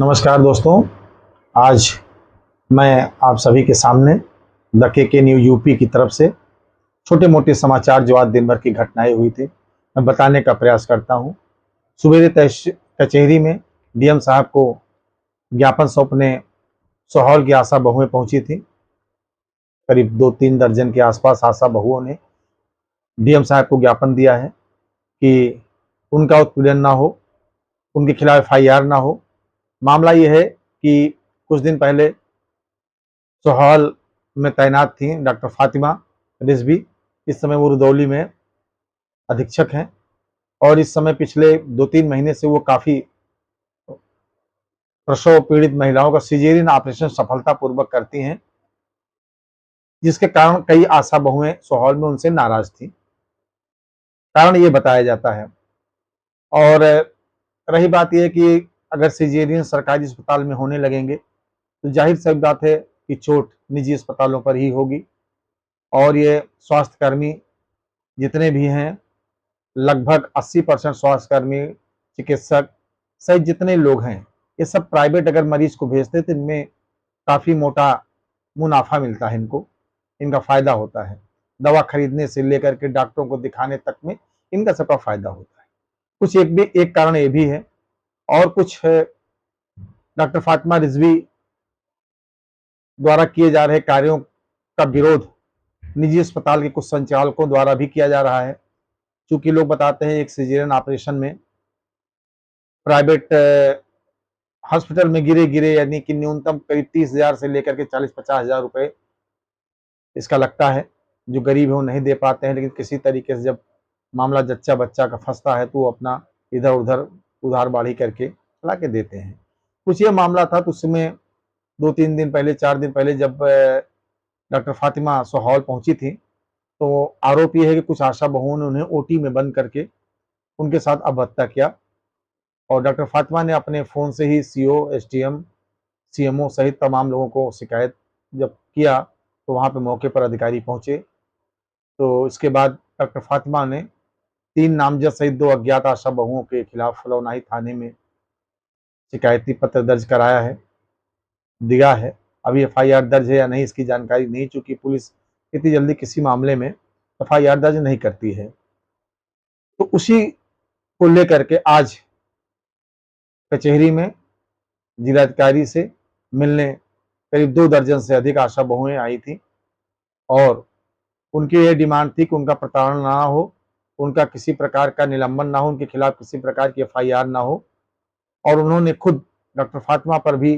नमस्कार दोस्तों। आज मैं आप सभी के सामने द के न्यूज यूपी की तरफ से छोटे मोटे समाचार जो आज दिन भर की घटनाएं हुई थी मैं बताने का प्रयास करता हूं। सवेरे कचहरी में डीएम साहब को ज्ञापन सौंपने सोहौल की आशा बहुएं पहुंची थी। करीब 2-3 दर्जन के आसपास आशा बहुओं ने डीएम साहब को ज्ञापन दिया है कि उनका उत्पीड़न ना हो, उनके खिलाफ एफआईआर ना हो। मामला ये है कि कुछ दिन पहले सोहौल में तैनात थी डॉक्टर फातिमा रिजवी। इस समय वो रुदौली में अधीक्षक हैं और इस समय पिछले 2-3 महीने से वो काफ़ी प्रसव पीड़ित महिलाओं का सिजेरियन ऑपरेशन सफलतापूर्वक करती हैं, जिसके कारण कई आशा बहुएं सोहौल में उनसे नाराज थी। कारण ये बताया जाता है। और रही बात यह कि अगर सिजेरियन सरकारी अस्पताल में होने लगेंगे तो जाहिर सी बात है कि चोट निजी अस्पतालों पर ही होगी। और ये स्वास्थ्यकर्मी जितने भी हैं, लगभग 80% स्वास्थ्यकर्मी, चिकित्सक सहित जितने लोग हैं, ये सब प्राइवेट अगर मरीज को भेजते तो इनमें काफ़ी मोटा मुनाफा मिलता है, इनका फायदा होता है। दवा खरीदने से लेकर के डॉक्टरों को दिखाने तक में इनका सबका फायदा होता है। कुछ एक कारण ये भी है। और कुछ डॉक्टर फातिमा रिजवी द्वारा किए जा रहे कार्यों का विरोध निजी अस्पताल के कुछ संचालकों द्वारा भी किया जा रहा है। चूंकि लोग बताते हैं एक सिजेरियन ऑपरेशन में प्राइवेट हॉस्पिटल में गिरे गिरे यानी कि न्यूनतम करीब 30,000 से लेकर के 40-50,000 रुपए इसका लगता है। जो गरीब है वो नहीं दे पाते हैं, लेकिन किसी तरीके से जब मामला जच्चा बच्चा का फंसता है तो वो अपना इधर उधर उधार बाढ़ी करके ला के देते हैं। कुछ ये मामला था तो उसमें 2-3 दिन पहले, 4 दिन पहले जब डॉक्टर फातिमा सोहौल पहुंची थी तो आरोप ये है कि कुछ आशा बहुओं ने उन्हें ओटी में बंद करके उनके साथ अपहत्या किया। और डॉक्टर फातिमा ने अपने फ़ोन से ही सीओ, एसडीएम, सीएमओ सहित तमाम लोगों को शिकायत जब किया तो वहाँ पे मौके पर अधिकारी पहुँचे। तो इसके बाद डॉक्टर फातिमा ने 3 नामजद सहित 2 अज्ञात आशा बहुओं के खिलाफ फलौनाही थाने में शिकायती पत्र दर्ज कराया है, दिया है। अभी एफआईआर दर्ज है या नहीं इसकी जानकारी नहीं, चूँकि पुलिस इतनी जल्दी किसी मामले में एफआईआर दर्ज नहीं करती है। तो उसी को लेकर के आज कचहरी में जिलाधिकारी से मिलने करीब 2 दर्जन से अधिक आशा बहुएं आई थी और उनकी ये डिमांड थी कि उनका प्रताड़ना ना हो, उनका किसी प्रकार का निलंबन ना हो, उनके खिलाफ किसी प्रकार की एफआईआर ना हो। और उन्होंने खुद डॉक्टर फातिमा पर भी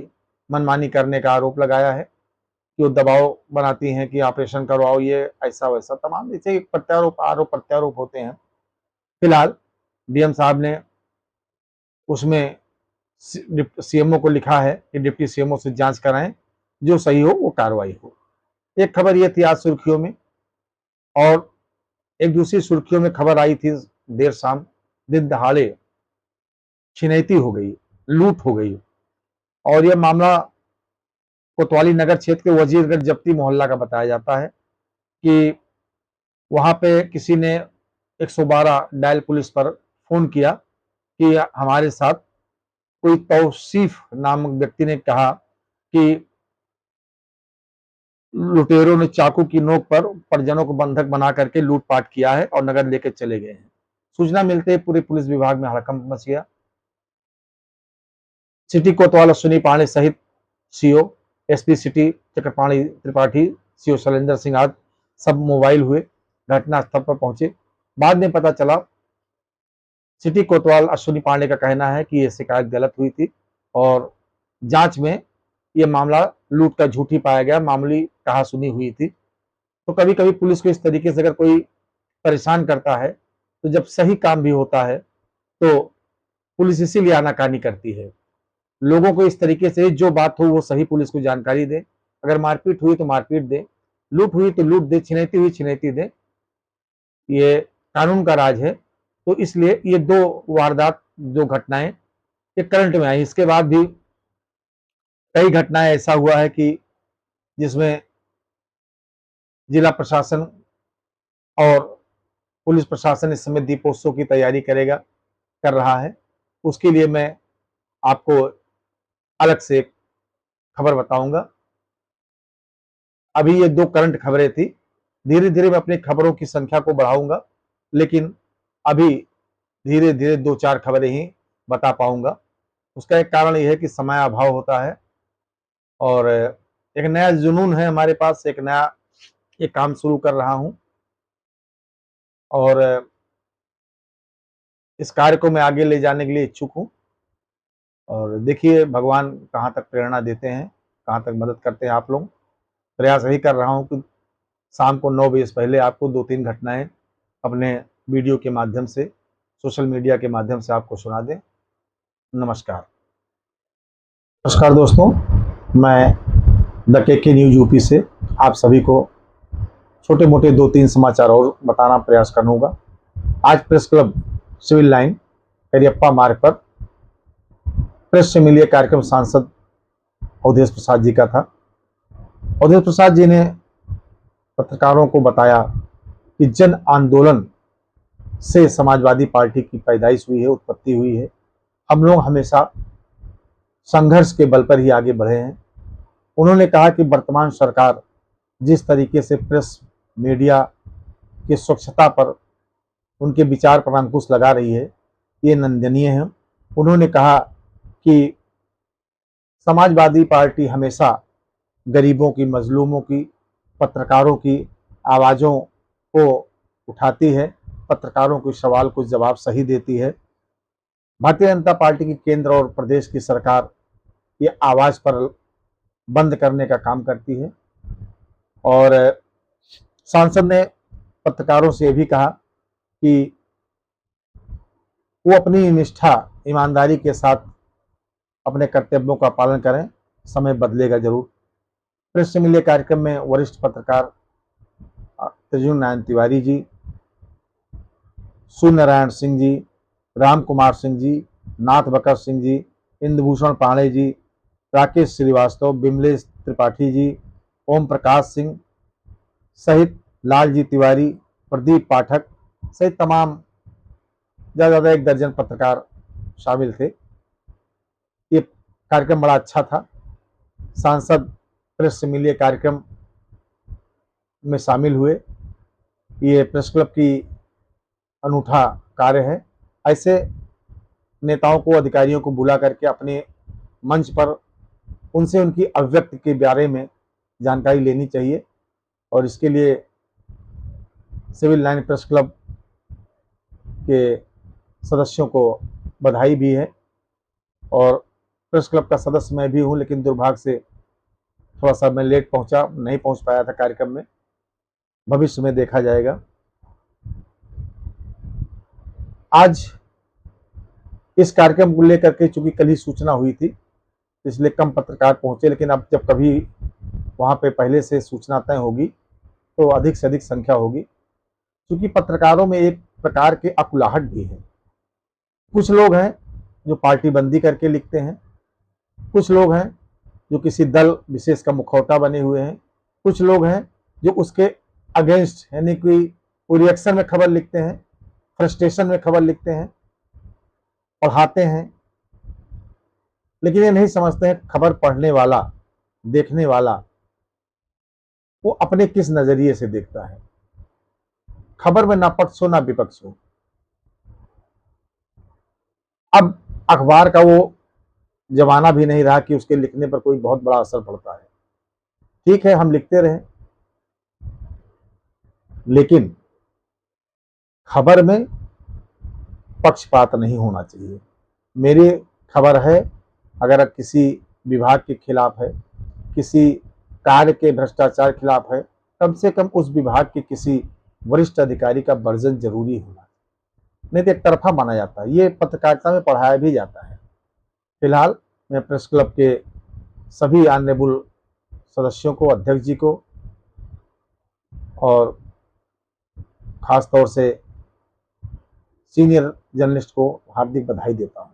मनमानी करने का आरोप लगाया है कि वो दबाव बनाती हैं कि ऑपरेशन करवाओ, ये ऐसा वैसा तमाम ऐसे आरोप प्रत्यारोप होते हैं। फिलहाल डीएम साहब ने उसमें सीएमओ को लिखा है कि डिप्टी सीएमओ से जांच कराएं, जो सही हो वो कार्रवाई हो। एक खबर ये थी आज सुर्खियों में। और एक दूसरी सुर्खियों में खबर आई थी देर शाम, दिन दहाड़े छिनैती हो गई, लूट हो गई। और यह मामला कोतवाली नगर क्षेत्र के वजीरगंज जप्ती मोहल्ला का बताया जाता है कि वहां पे किसी ने 112 डायल पुलिस पर फोन किया कि हमारे साथ कोई तौसीफ नामक व्यक्ति ने कहा कि लुटेरों ने चाकू की नोक पर परिजनों को बंधक बना करके लूटपाट किया है और नगद लेकर चले गए हैं। सूचना मिलते ही पूरे पुलिस विभाग में हड़कंप मच गया। सिटी कोतवाल अश्विनी पांडे सहित CO, SP city Chakrapani Tripathi, CO Shailendra Singh आदि सब मोबाइल हुए, घटनास्थल पर पहुंचे। बाद में पता चला सिटी कोतवाल अश्विनी पांडे का कहना है कि यह शिकायत गलत हुई थी और जांच में यह मामला लूट का झूठी पाया गया, मामूली कहासुनी हुई थी। तो कभी कभी पुलिस को इस तरीके से अगर कोई परेशान करता है तो जब सही काम भी होता है तो पुलिस इसीलिए आनाकानी करती है। लोगों को इस तरीके से जो बात हो वो सही पुलिस को जानकारी दे। अगर मारपीट हुई तो मारपीट दे, लूट हुई तो लूट दे, छिनैती हुई छिनैती दे। ये कानून का राज है। तो इसलिए ये 2 वारदात, जो घटनाएं ये करंट में आई, इसके बाद भी कई घटनाएं ऐसा हुआ है कि जिसमें जिला प्रशासन और पुलिस प्रशासन इस समय दीपोत्सव की तैयारी कर रहा है। उसके लिए मैं आपको अलग से एक खबर बताऊंगा। अभी ये 2 करंट खबरें थी, धीरे धीरे मैं अपनी खबरों की संख्या को बढ़ाऊंगा, लेकिन अभी धीरे धीरे 2-4 खबरें ही बता पाऊंगा। उसका एक कारण यह है कि समय अभाव होता है और एक नया जुनून है हमारे पास, एक नया एक काम शुरू कर रहा हूं और इस कार्य को मैं आगे ले जाने के लिए इच्छुक हूं। और देखिए भगवान कहाँ तक प्रेरणा देते हैं, कहाँ तक मदद करते हैं आप लोग। प्रयास यही कर रहा हूं कि शाम को 9 बजे से पहले आपको 2-3 घटनाएं अपने वीडियो के माध्यम से, सोशल मीडिया के माध्यम से आपको सुना दें। नमस्कार। नमस्कार दोस्तों, मैं द के न्यूज यूपी से आप सभी को छोटे मोटे 2-3 समाचार और बताना प्रयास करूँगा। आज press club civil line Kariappa Marg पर प्रेस से मिलिए कार्यक्रम सांसद अवधेश प्रसाद जी का था। अवधेश प्रसाद जी ने पत्रकारों को बताया कि जन आंदोलन से समाजवादी पार्टी की पैदाइश हुई है, उत्पत्ति हुई है। हम लोग हमेशा संघर्ष के बल पर ही आगे बढ़े हैं। उन्होंने कहा कि वर्तमान सरकार जिस तरीके से प्रेस मीडिया की स्वच्छता पर, उनके विचार पर अंकुश लगा रही है, ये निंदनीय है। उन्होंने कहा कि समाजवादी पार्टी हमेशा गरीबों की, मजलूमों की, पत्रकारों की आवाज़ों को उठाती है, पत्रकारों के सवाल को जवाब सही देती है। भारतीय जनता पार्टी की केंद्र और प्रदेश की सरकार ये आवाज़ पर बंद करने का काम करती है। और सांसद ने पत्रकारों से भी कहा कि वो अपनी निष्ठा, ईमानदारी के साथ अपने कर्तव्यों का पालन करें, समय बदलेगा जरूर। प्रेस से मिलिए कार्यक्रम में वरिष्ठ पत्रकार त्रिजुन नारायण तिवारी जी, सूर्य नारायण सिंह जी, राम कुमार सिंह जी, नाथ बकर सिंह जी, इंद्रभूषण पांडे जी, राकेश श्रीवास्तव, बिमलेश त्रिपाठी जी, ओम प्रकाश सिंह सहित लालजी तिवारी, प्रदीप पाठक सहित तमाम ज़्यादा 1 दर्जन पत्रकार शामिल थे। ये कार्यक्रम बड़ा अच्छा था। सांसद प्रेस से मिलिए कार्यक्रम में शामिल हुए। ये प्रेस क्लब की अनूठा कार्य है। ऐसे नेताओं को, अधिकारियों को बुला करके अपने मंच पर उनसे उनकी अभिव्यक्ति के बारे में जानकारी लेनी चाहिए और इसके लिए सिविल लाइन प्रेस क्लब के सदस्यों को बधाई भी है। और प्रेस क्लब का सदस्य मैं भी हूं, लेकिन दुर्भाग्य से थोड़ा सा मैं लेट पहुंचा, नहीं पहुंच पाया था कार्यक्रम में। भविष्य में देखा जाएगा। आज इस कार्यक्रम को लेकर के चूंकि कल ही सूचना हुई थी, इसलिए कम पत्रकार पहुंचे, लेकिन अब जब कभी वहां पे पहले से सूचना तय होगी तो अधिक से अधिक संख्या होगी, क्योंकि पत्रकारों में एक प्रकार की अकुलाहट भी है। कुछ लोग हैं जो पार्टी बंदी करके लिखते हैं, कुछ लोग हैं जो किसी दल विशेष का मुखौटा बने हुए हैं, कुछ लोग हैं जो उसके अगेंस्ट, यानी कि रिएक्शन में खबर लिखते हैं, फ्रस्ट्रेशन में खबर लिखते हैं, पढ़ाते हैं, लेकिन ये नहीं समझते हैं खबर पढ़ने वाला, देखने वाला वो अपने किस नजरिए से देखता है। खबर में ना पक्ष हो ना विपक्ष हो। अब अखबार का वो जमाना भी नहीं रहा कि उसके लिखने पर कोई बहुत बड़ा असर पड़ता है। ठीक है, हम लिखते रहे, लेकिन खबर में पक्षपात नहीं होना चाहिए। मेरी खबर है, अगर किसी विभाग के खिलाफ है, किसी कार्य के भ्रष्टाचार खिलाफ है, कम से कम उस विभाग के किसी वरिष्ठ अधिकारी का वर्जन जरूरी होना, नहीं तो एक तरफा माना जाता है। ये पत्रकारिता में पढ़ाया भी जाता है। फिलहाल मैं प्रेस क्लब के सभी ऑनरेबल सदस्यों को, अध्यक्ष जी को और खास तौर से सीनियर जर्नलिस्ट को हार्दिक बधाई देता हूं।